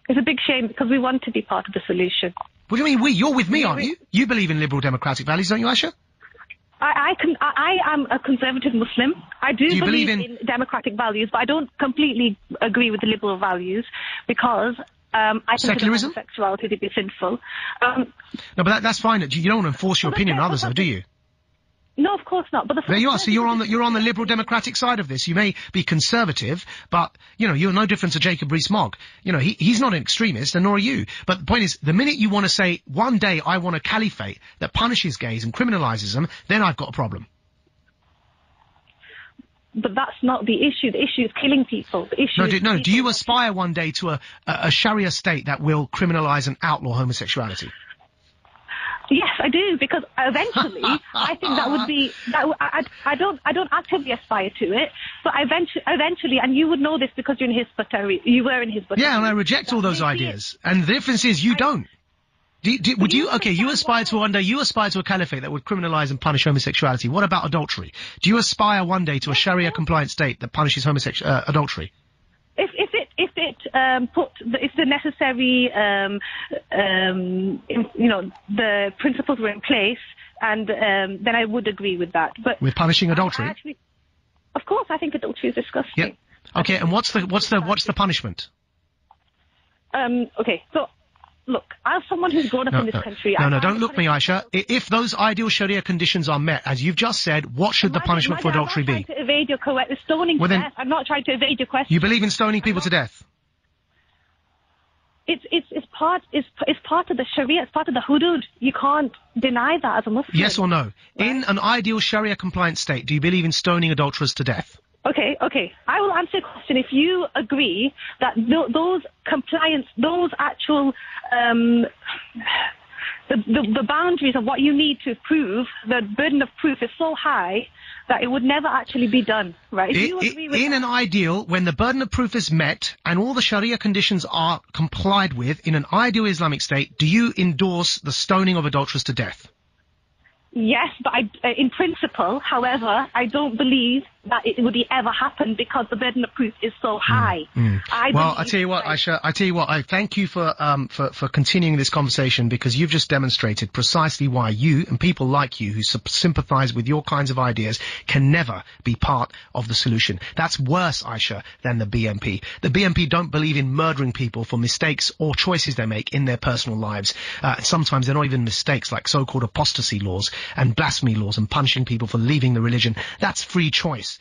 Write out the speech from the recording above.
It's a big shame because we want to be part of the solution. What do you mean we? You're with me, aren't you? You believe in liberal democratic values, don't you, Aisha? I am a conservative Muslim. I do believe in democratic values, but I don't completely agree with the liberal values because I consider homosexuality to be sinful. No, but that's fine. You don't want to enforce your opinion on others, though, do you? No, of course not. But there you are. So you're on the liberal democratic side of this. You may be conservative, but you know you're no different to Jacob Rees-Mogg. You know he's not an extremist, and nor are you. But the point is, the minute you want to say one day I want a caliphate that punishes gays and criminalises them, then I've got a problem. But that's not the issue. The issue is killing people. The issue do you aspire one day to a Sharia state that will criminalise and outlaw homosexuality? Yes, I do, because eventually I think that would be I don't actively aspire to it, but eventually, and you would know this because you're in Hizb ut-Tahrir, you were in Hizb ut-Tahrir. Yeah, and I reject all those ideas. And the difference is you don't. Would you? Okay, you aspire to one day. You aspire to a caliphate that would criminalise and punish homosexuality. What about adultery? Do you aspire one day to a Sharia-compliant state that punishes adultery? If the necessary, the principles were in place, and then I would agree with that. But with punishing adultery, of course, I think adultery is disgusting. Yep. Okay, and what's the punishment? Okay, so. Look, as someone who's grown up in this country... No, don't look me, Aisha. If those ideal Sharia conditions are met, as you've just said, what should the punishment for adultery be? I'm not trying to evade your question. Stoning to death. I'm not trying to evade your question. You believe in stoning people to death? It's part of the Sharia. It's part of the hudud. You can't deny that as a Muslim. Yes or no? Right. In an ideal Sharia-compliant state, do you believe in stoning adulterers to death? Okay. I will answer your question if you agree that those actual, the boundaries of what you need to prove, the burden of proof is so high that it would never actually be done, right? If you agree with an ideal, when the burden of proof is met and all the Sharia conditions are complied with, in an ideal Islamic state, do you endorse the stoning of adulterers to death? Yes, but in principle, however, I don't believe that it would ever happen because the burden of proof is so high. Well, I tell you what, Aisha, I thank you for continuing this conversation because you've just demonstrated precisely why you and people like you who sympathise with your kinds of ideas can never be part of the solution. That's worse, Aisha, than the BNP. The BNP don't believe in murdering people for mistakes or choices they make in their personal lives. Sometimes they're not even mistakes, like so-called apostasy laws and blasphemy laws and punishing people for leaving the religion. That's free choice.